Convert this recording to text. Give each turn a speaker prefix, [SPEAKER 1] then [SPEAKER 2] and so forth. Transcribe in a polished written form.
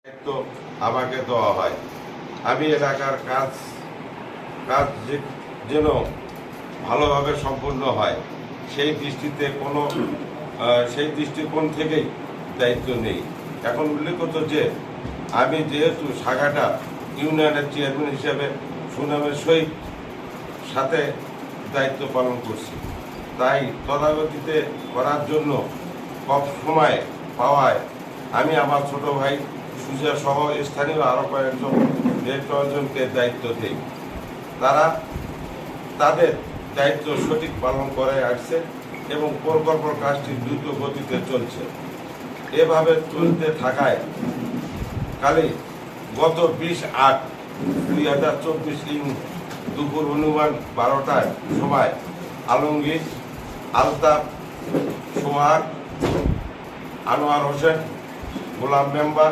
[SPEAKER 1] দায়িত্ব আমাকে দেওয়া হয়। আমি এলাকার কাজ যেন ভালোভাবে সম্পূর্ণ হয় সেই দৃষ্টিকোণ থেকেই দায়িত্ব নেই। এখন উল্লেখিত যে আমি যেহেতু সাগাটা ইউনিয়নের চেয়ারম্যান হিসেবে সুনামের সহিত সাথে দায়িত্ব পালন করছি, তাই তথাগতিতে করার জন্য কম সময় পাওয়ায় আমি আমার ছোট ভাই সুজা সহ স্থানীয় আরও কয়েকজনকে দায়িত্ব দিই। তারা তাদের দায়িত্ব সঠিক পালন করে আসছে এবং প্রকল্প কাজটি দ্রুত গতিতে চলছে। এভাবে চলতে থাকায় কালি গত 20/8/2024 দুপুর অনুমান 12টার সময় আলমগীর, আলতাফ, সোহাগ, আনোয়ার হোসেন, গোলাম মেম্বার